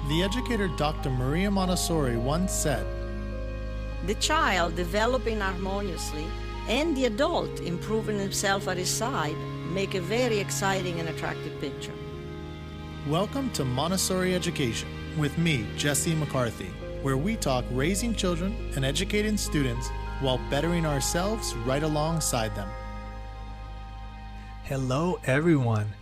The educator Dr. Maria Montessori once said, "The child developing harmoniously and the adult improving himself at his side make a very exciting and attractive picture." Welcome to Montessori Education with me, Jesse McCarthy, where we talk raising children and educating students while bettering ourselves right alongside them. Hello, everyone.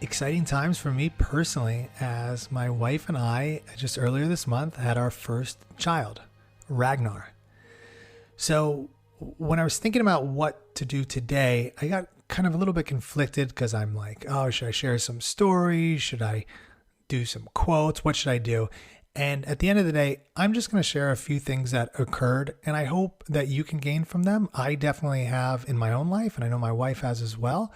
Exciting times for me personally, as my wife and I just earlier this month had our first child, Ragnar. So when I was thinking about what to do today, I got kind of a little bit conflicted because I'm like, oh, should I share some stories? Should I do some quotes? What should I do? And at the end of the day, I'm just going to share a few things that occurred, and I hope that you can gain from them. I definitely have in my own life, and I know my wife has as well.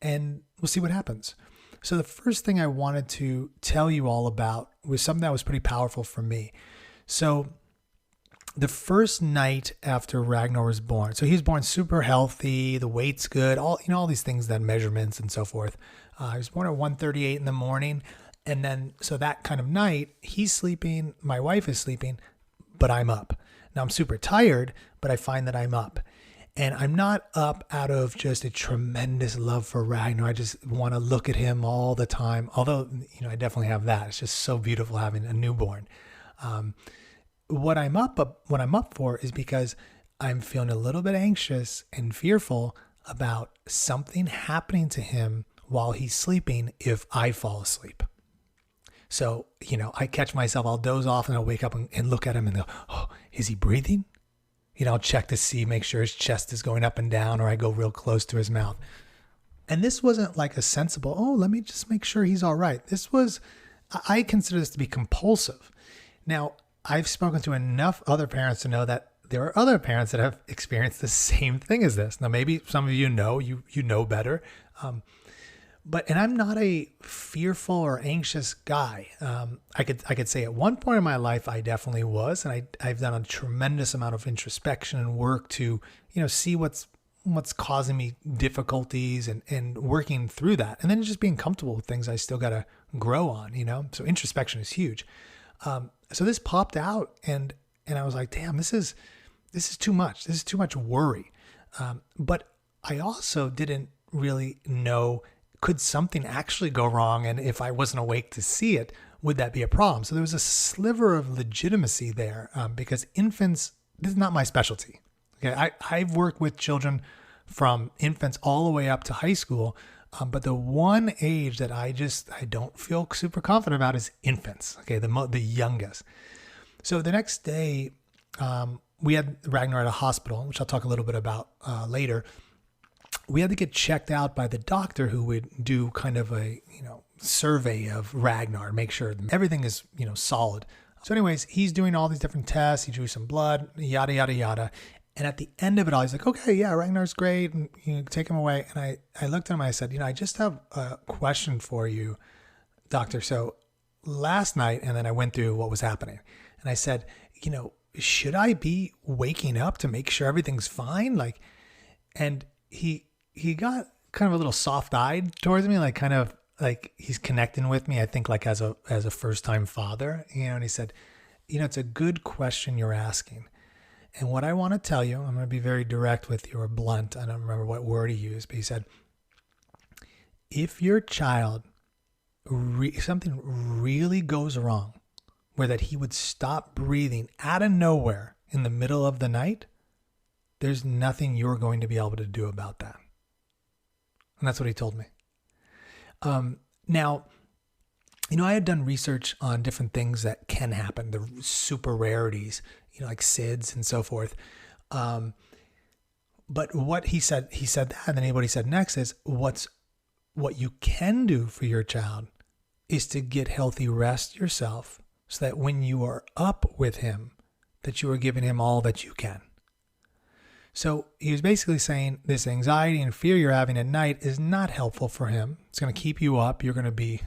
And we'll see what happens. So the first thing I wanted to tell you all about was something that was pretty powerful for me. So the first night after Ragnar was born, so he was born super healthy, the weight's good, all these things, that measurements and so forth. He was born at 1:38 in the morning. And then, so that kind of night, he's sleeping, my wife is sleeping, but I'm up. Now I'm super tired, but I find that I'm up. And I'm not up out of just a tremendous love for Ragnar. I just want to look at him all the time. Although, I definitely have that. It's just so beautiful having a newborn. What I'm up for is because I'm feeling a little bit anxious and fearful about something happening to him while he's sleeping if I fall asleep. So, I catch myself, I'll doze off and I'll wake up and look at him and go, oh, is he breathing? I'll check to see, make sure his chest is going up and down, or I go real close to his mouth. And this wasn't like a sensible, let me just make sure he's all right. I consider this to be compulsive. Now, I've spoken to enough other parents to know that there are other parents that have experienced the same thing as this. Now, maybe some of you know better. And I'm not a fearful or anxious guy. I could say at one point in my life I definitely was, and I've done a tremendous amount of introspection and work to see what's causing me difficulties and working through that, and then just being comfortable with things I still got to grow on. So introspection is huge. So this popped out, and I was like, damn, this is too much. This is too much worry. But I also didn't really know, could something actually go wrong? And if I wasn't awake to see it, would that be a problem? So there was a sliver of legitimacy there, because infants, this is not my specialty. Okay, I've worked with children from infants all the way up to high school, but the one age that I don't feel super confident about is infants. Okay, the youngest. So the next day, we had Ragnar at a hospital, which I'll talk a little bit about later. We had to get checked out by the doctor, who would do kind of a, survey of Ragnar, make sure everything is, solid. So anyways, he's doing all these different tests. He drew some blood, yada, yada, yada. And at the end of it all, he's like, okay, yeah, Ragnar's great. And take him away. And I looked at him and I said, I just have a question for you, doctor. So last night, and then I went through what was happening. And I said, should I be waking up to make sure everything's fine? And he got kind of a little soft-eyed towards me, kind of like he's connecting with me, I think, like as a first-time father, and he said, it's a good question you're asking. And what I want to tell you, I'm going to be very direct with you, or blunt. I don't remember what word he used, but he said, if your child, something really goes wrong, where that he would stop breathing out of nowhere in the middle of the night, there's nothing you're going to be able to do about that. And that's what he told me. Now, I had done research on different things that can happen, the super rarities, like SIDS and so forth. But what he said that, and then what he said next is, what you can do for your child is to get healthy rest yourself, so that when you are up with him, that you are giving him all that you can. So he was basically saying this anxiety and fear you're having at night is not helpful for him. It's going to keep you up. You're going to be,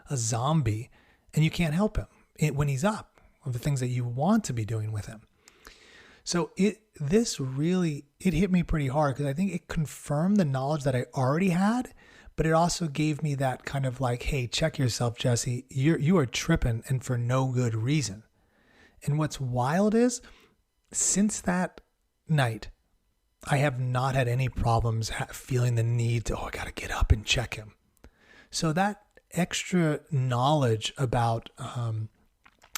a zombie, and you can't help him when he's up of the things that you want to be doing with him. So it hit me pretty hard, because I think it confirmed the knowledge that I already had, but it also gave me that kind of like, hey, check yourself, Jesse. You are tripping, and for no good reason. And what's wild is, since that night, I have not had any problems feeling the need to, I got to get up and check him. So that extra knowledge about,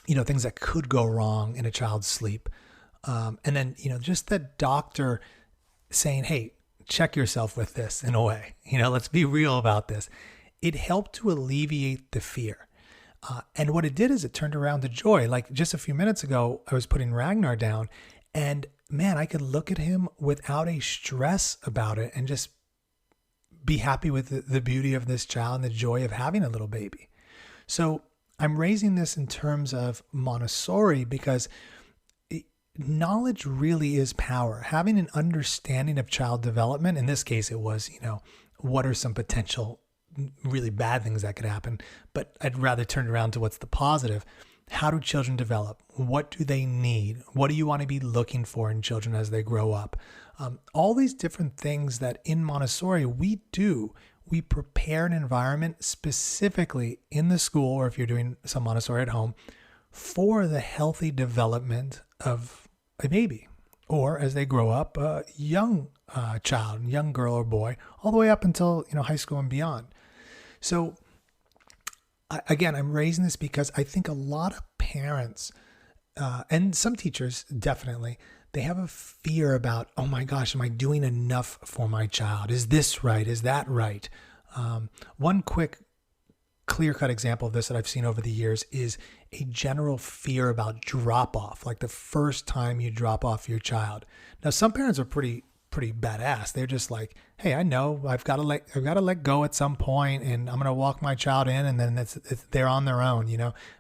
things that could go wrong in a child's sleep. And then, just the doctor saying, hey, check yourself with this in a way, let's be real about this. It helped to alleviate the fear. And what it did is it turned around to joy. Like just a few minutes ago, I was putting Ragnar down, and man, I could look at him without a stress about it and just be happy with the beauty of this child and the joy of having a little baby. So I'm raising this in terms of Montessori because knowledge really is power. Having an understanding of child development, in this case, it was, what are some potential really bad things that could happen? But I'd rather turn around to what's the positive. How do children develop? What do they need? What do you want to be looking for in children as they grow up? All these different things that in Montessori we do. We prepare an environment specifically in the school, or if you're doing some Montessori at home, for the healthy development of a baby, or as they grow up, a young child, young girl or boy, all the way up until high school and beyond. So again, I'm raising this because I think a lot of parents and some teachers definitely, they have a fear about, oh my gosh, am I doing enough for my child? Is this right? Is that right? One quick clear-cut example of this that I've seen over the years is a general fear about drop-off, like the first time you drop off your child. Now, some parents are pretty badass. They're just like, hey, I know I've got to let go at some point, and I'm going to walk my child in, and then they're on their own.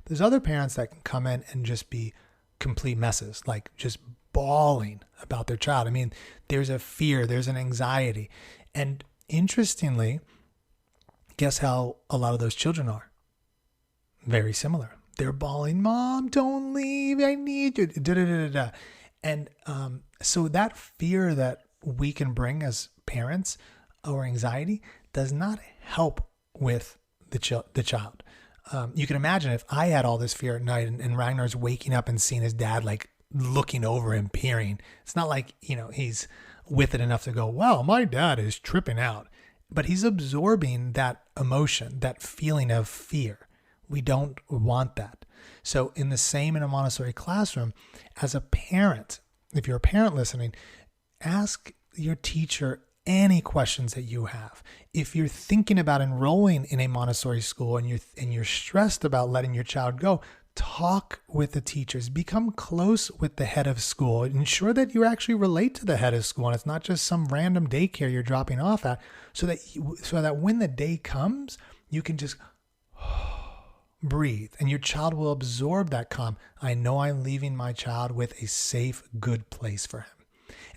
There's other parents that can come in and just be complete messes, like just bawling about their child. I mean, there's a fear, there's an anxiety, and interestingly, guess how a lot of those children are? Very similar. They're bawling, Mom, don't leave, I need you. Da, da, da, da. And so that fear that we can bring as parents, or anxiety, does not help with the child. You can imagine if I had all this fear at night and Ragnar's waking up and seeing his dad like looking over him, peering. It's not like, he's with it enough to go, wow, my dad is tripping out. But he's absorbing that emotion, that feeling of fear. We don't want that. So in a Montessori classroom, as a parent, if you're a parent listening, ask your teacher any questions that you have. If you're thinking about enrolling in a Montessori school and you're stressed about letting your child go, talk with the teachers, become close with the head of school, ensure that you actually relate to the head of school and it's not just some random daycare you're dropping off at, so that when the day comes, you can just breathe and your child will absorb that calm. I know I'm leaving my child with a safe, good place for him.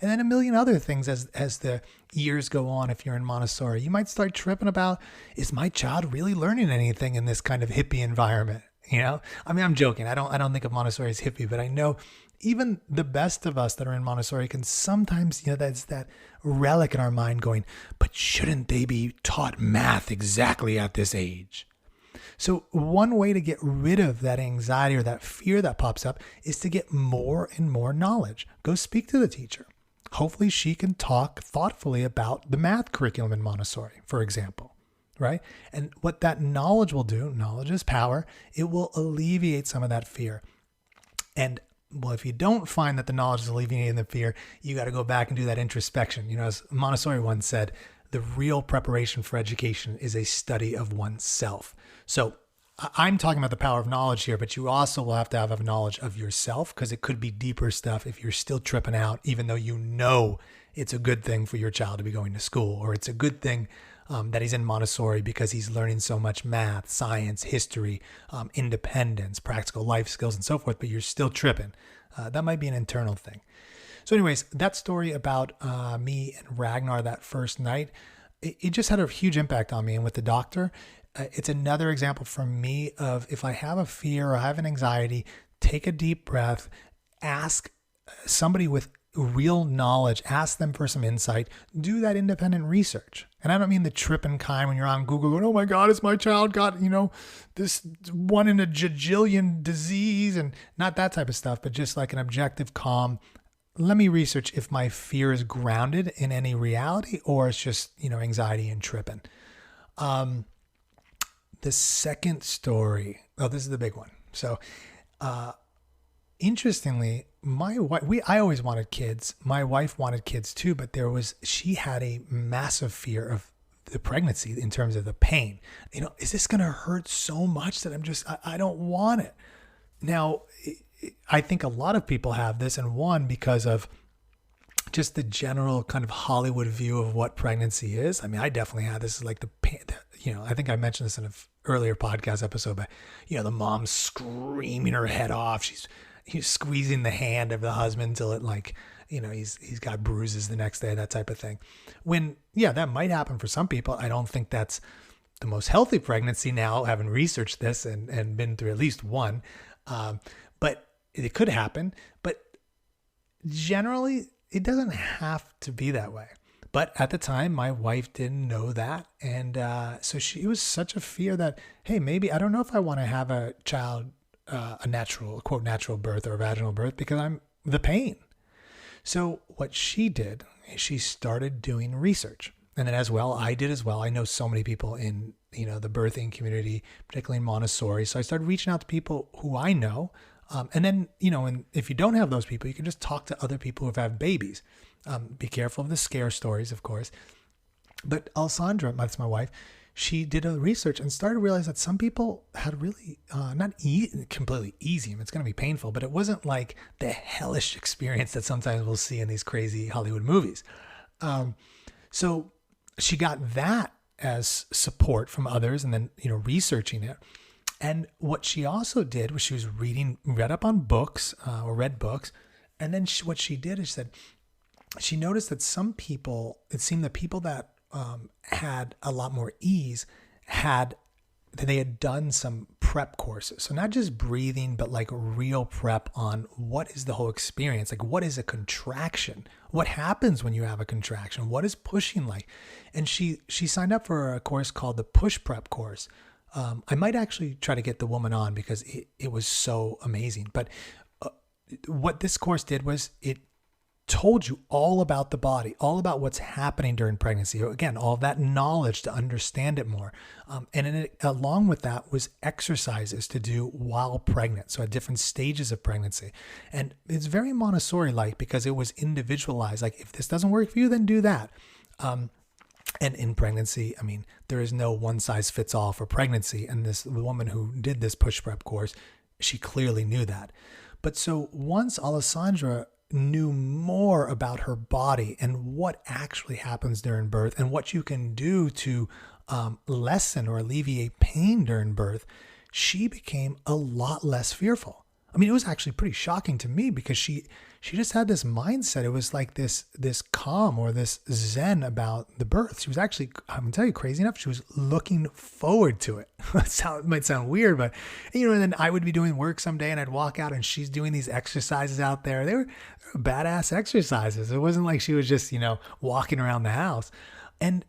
And then a million other things as the years go on. If you're in Montessori, you might start tripping about, is my child really learning anything in this kind of hippie environment? I mean, I'm joking. I don't think of Montessori as hippie, but I know even the best of us that are in Montessori can sometimes, that's that relic in our mind going, but shouldn't they be taught math exactly at this age? So one way to get rid of that anxiety or that fear that pops up is to get more and more knowledge. Go speak to the teacher. Hopefully she can talk thoughtfully about the math curriculum in Montessori, for example. Right? And what that knowledge will do, knowledge is power, it will alleviate some of that fear. And well, if you don't find that the knowledge is alleviating the fear, you got to go back and do that introspection. As Montessori once said, the real preparation for education is a study of oneself. So I'm talking about the power of knowledge here, but you also will have to have a knowledge of yourself, because it could be deeper stuff if you're still tripping out, even though it's a good thing for your child to be going to school, or it's a good thing that he's in Montessori because he's learning so much math, science, history, independence, practical life skills, and so forth, but you're still tripping. That might be an internal thing. So anyways, that story about me and Ragnar that first night, it just had a huge impact on me. And with the doctor, it's another example for me of, if I have a fear or I have an anxiety, take a deep breath, ask somebody with real knowledge, ask them for some insight, do that independent research. And I don't mean the tripping kind when you're on Google going, oh my God, has my child got, this 1 in a jillion disease, and not that type of stuff, but just like an objective, calm, let me research if my fear is grounded in any reality or it's just, anxiety and tripping. The second story, this is the big one. So, interestingly, my wife, I always wanted kids. My wife wanted kids too, but she had a massive fear of the pregnancy in terms of the pain. Is this going to hurt so much that I don't want it? Now, I think a lot of people have this, and one, because of just the general kind of Hollywood view of what pregnancy is. I mean, I definitely had this, like the pain, I think I mentioned this in an earlier podcast episode, but the mom's screaming her head off. She's squeezing the hand of the husband till it he's got bruises the next day, that type of thing. When, that might happen for some people. I don't think that's the most healthy pregnancy now, having researched this and been through at least one. But it could happen, but generally it doesn't have to be that way. But at the time, my wife didn't know that. And so it was such a fear that, hey, maybe I don't know if I want to have a child, a natural, quote, natural birth or a vaginal birth, because I'm the pain. So what she did is she started doing research. And then as well, I did as well. I know so many people in, the birthing community, particularly in Montessori. So I started reaching out to people who I know. And then, and if you don't have those people, you can just talk to other people who have had babies. Be careful of the scare stories, of course. But Alessandra, that's my wife, she did a research and started to realize that some people had really, not completely easy. I mean, it's going to be painful, but it wasn't like the hellish experience that sometimes we'll see in these crazy Hollywood movies. So she got that as support from others, and then, researching it. And what she also did was she was read up on books, or read books. And then what she did is that she noticed that some people, it seemed that people that had a lot more ease they had done some prep courses. So not just breathing, but like real prep on what is the whole experience? Like, what is a contraction? What happens when you have a contraction? What is pushing like? And she signed up for a course called the Push Prep course. I might actually try to get the woman on because it was so amazing. But what this course did was it told you all about the body, all about what's happening during pregnancy. Again, all that knowledge to understand it more. And along with that was exercises to do while pregnant. So at different stages of pregnancy. And it's very Montessori-like because it was individualized. Like, if this doesn't work for you, then do that. And in pregnancy, I mean, there is no one size fits all for pregnancy. And the woman who did this push prep course, she clearly knew that. But so once Alessandra knew more about her body and what actually happens during birth and what you can do to lessen or alleviate pain during birth, she became a lot less fearful. I mean, it was actually pretty shocking to me because she just had this mindset. It was like this calm or this zen about the birth. She was actually, I'm gonna tell you, crazy enough, she was looking forward to it. It might sound weird, but and then I would be doing work someday and I'd walk out and she's doing these exercises out there. They were badass exercises. It wasn't like she was just, walking around the house. And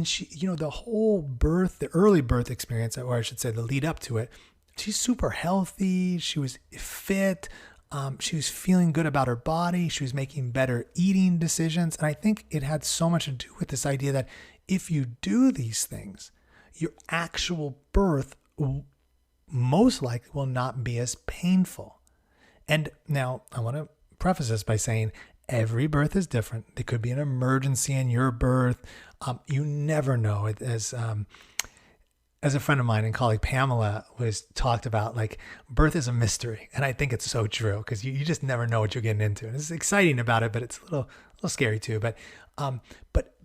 she, the whole birth, the early birth experience, or I should say the lead up to it, she's super healthy. She was fit. She was feeling good about her body. She was making better eating decisions. And I think it had so much to do with this idea that if you do these things, your actual birth most likely will not be as painful. And now I want to preface this by saying every birth is different. There could be an emergency in your birth. You never know. As a friend of mine and colleague Pamela was talked about, like, birth is a mystery. And I think it's so true because you just never know what you're getting into. And it's exciting about it, but it's a little scary too. But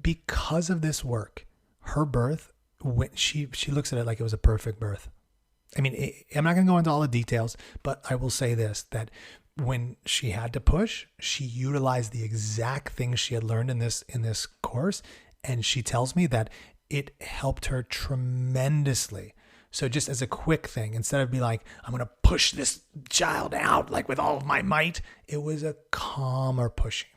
because of this work, her birth, when she looks at it like it was a perfect birth. I mean, I'm not going to go into all the details, but I will say this, that when she had to push, she utilized the exact things she had learned in this course. And she tells me that it helped her tremendously. So just as a quick thing, instead of be like, I'm going to push this child out like with all of my might, it was a calmer pushing.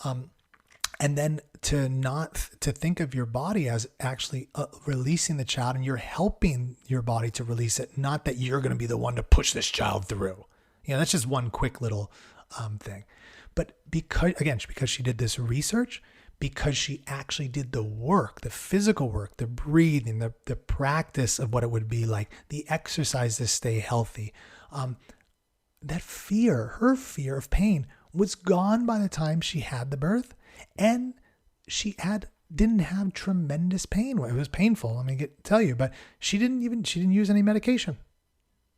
And then to think of your body as actually releasing the child, and you're helping your body to release it, not that you're going to be the one to push this child through. That's just one quick little thing. But because she did this research, because she actually did the work, the physical work, the breathing, the practice of what it would be like, the exercise to stay healthy, that her fear of pain was gone by the time she had the birth, and she didn't have tremendous pain. It was painful, let me tell you, but she didn't use any medication.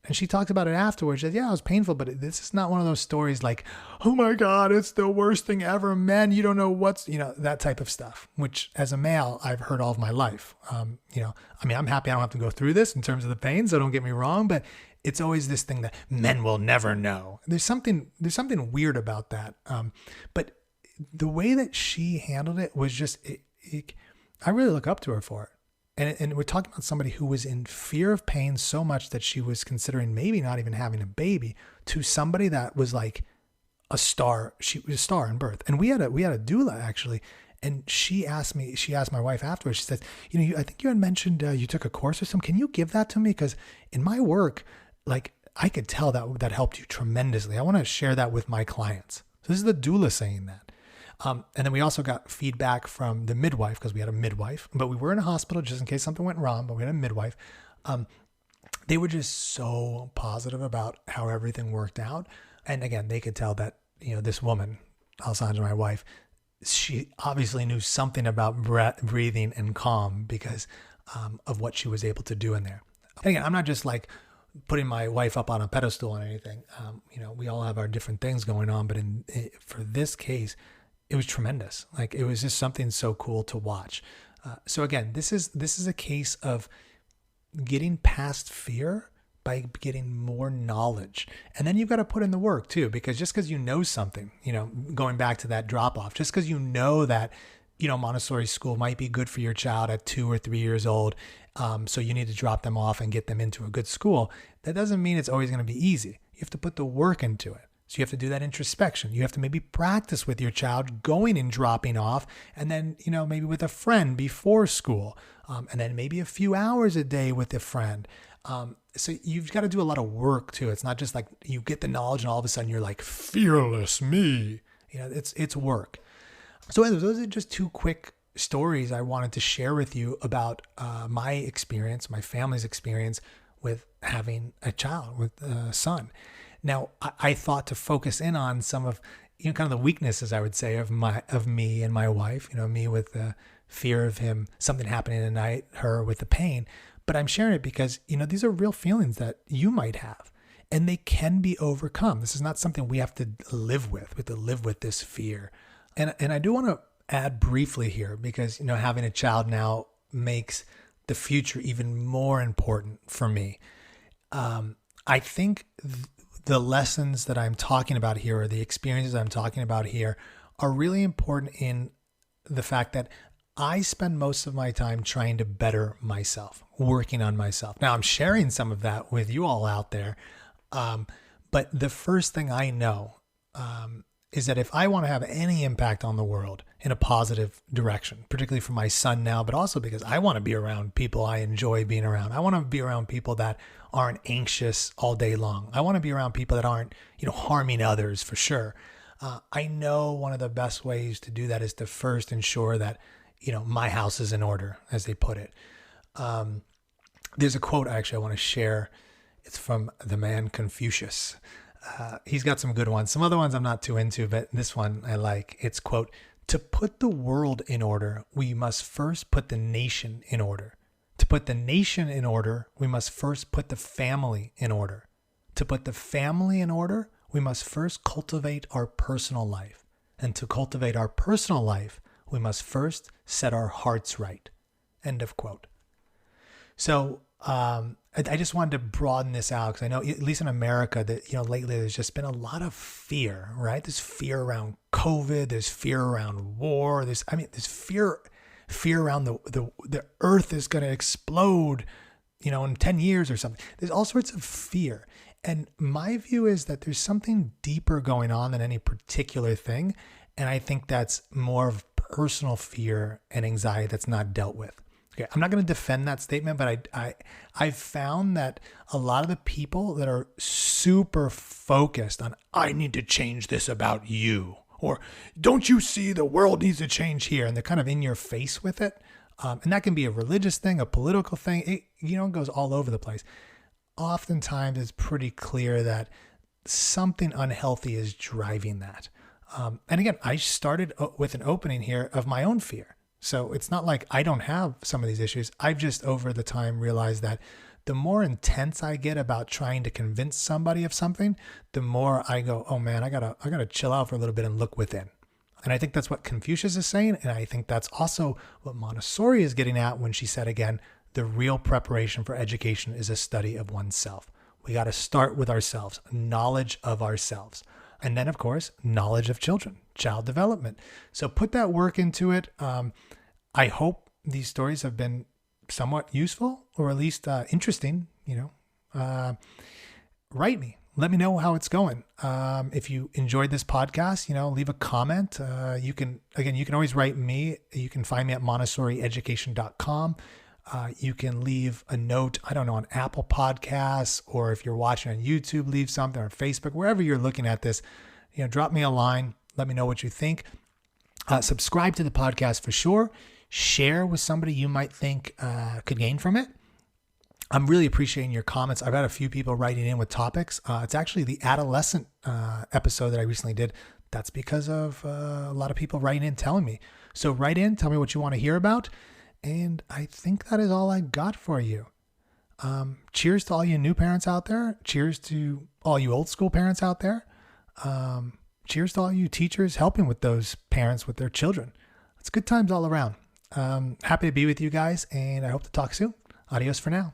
And she talked about it afterwards. She said, yeah, it was painful, but this is not one of those stories like, oh my God, it's the worst thing ever. Man, you don't know that type of stuff, which as a male, I've heard all of my life. I'm happy I don't have to go through this in terms of the pain, so don't get me wrong, but it's always this thing that men will never know. There's something weird about that. But the way that she handled it was just, I really look up to her for it. And we're talking about somebody who was in fear of pain so much that she was considering maybe not even having a baby, to somebody that was like a star. She was a star in birth. And we had a doula actually. And she asked my wife afterwards, she said, I think you had mentioned you took a course or something. Can you give that to me? Because in my work, like I could tell that helped you tremendously. I want to share that with my clients. So this is the doula saying that. And then we also got feedback from the midwife, because we had a midwife, but we were in a hospital just in case something went wrong, but we had a midwife. They were just so positive about how everything worked out. And again, they could tell that, this woman, Alessandra, my wife, she obviously knew something about breathing and calm because of what she was able to do in there. And again, I'm not just like putting my wife up on a pedestal or anything. We all have our different things going on, but for this case, it was tremendous. Like, it was just something so cool to watch. So again, this is a case of getting past fear by getting more knowledge. And then you've got to put in the work too, because just because you know something, going back to that drop off, just because you know that, Montessori school might be good for your child at 2 or 3 years old. So you need to drop them off and get them into a good school. That doesn't mean it's always going to be easy. You have to put the work into it. So you have to do that introspection. You have to maybe practice with your child going and dropping off, and then, maybe with a friend before school, and then maybe a few hours a day with a friend. So you've got to do a lot of work too. It's not just like you get the knowledge and all of a sudden you're like, fearless me. It's work. So those are just 2 quick stories I wanted to share with you about my experience, my family's experience with having a child, with a son. Now, I thought to focus in on some of, kind of the weaknesses, I would say, of me and my wife, me with the fear of something happening tonight, her with the pain. But I'm sharing it because, these are real feelings that you might have, and they can be overcome. This is not something we have to live with. We have to live with this fear. And I do want to add briefly here, because, having a child now makes the future even more important for me. I think the lessons that I'm talking about here, or the experiences I'm talking about here, are really important in the fact that I spend most of my time trying to better myself, working on myself. Now, I'm sharing some of that with you all out there. But the first thing I know is that if I want to have any impact on the world in a positive direction, particularly for my son now, but also because I want to be around people I enjoy being around. I want to be around people that aren't anxious all day long. I want to be around people that aren't, harming others, for sure. I know one of the best ways to do that is to first ensure that, my house is in order, as they put it. There's a quote actually I want to share. It's from the man Confucius. He's got some good ones. Some other ones I'm not too into, but this one I like. It's, quote, "To put the world in order, we must first put the nation in order. To put the nation in order, we must first put the family in order. To put the family in order, we must first cultivate our personal life. And to cultivate our personal life, we must first set our hearts right." End of quote. So, I just wanted to broaden this out, because I know, at least in America, that, lately there's just been a lot of fear, right? There's fear around COVID. There's fear around war. There's fear around the earth is going to explode, in 10 years or something. There's all sorts of fear. And my view is that there's something deeper going on than any particular thing. And I think that's more of personal fear and anxiety that's not dealt with. Okay, I'm not going to defend that statement, but I've found that a lot of the people that are super focused on, I need to change this about you, or don't you see the world needs to change here, and they're kind of in your face with it. And that can be a religious thing, a political thing. It goes all over the place. Oftentimes, it's pretty clear that something unhealthy is driving that. And again, I started with an opening here of my own fear. So it's not like I don't have some of these issues. I've just over the time realized that the more intense I get about trying to convince somebody of something, the more I go, oh man, I gotta chill out for a little bit and look within. And I think that's what Confucius is saying. And I think that's also what Montessori is getting at when she said, again, the real preparation for education is a study of oneself. We got to start with ourselves, knowledge of ourselves. And then, of course, knowledge of children, child development. So put that work into it. I hope these stories have been somewhat useful or at least interesting. Write me. Let me know how it's going. If you enjoyed this podcast, leave a comment. You can always write me. You can find me at montessorieducation.com. You can leave a note, on Apple Podcasts, or if you're watching on YouTube, leave something, or Facebook, wherever you're looking at this, drop me a line. Let me know what you think. Subscribe to the podcast for sure. Share with somebody you might think could gain from it. I'm really appreciating your comments. I've had a few people writing in with topics. It's actually the adolescent episode that I recently did. That's because of a lot of people writing in telling me. So write in, tell me what you want to hear about. And I think that is all I got for you. Cheers to all you new parents out there. Cheers to all you old school parents out there. Cheers to all you teachers helping with those parents with their children. It's good times all around. Happy to be with you guys, and I hope to talk soon. Adios for now.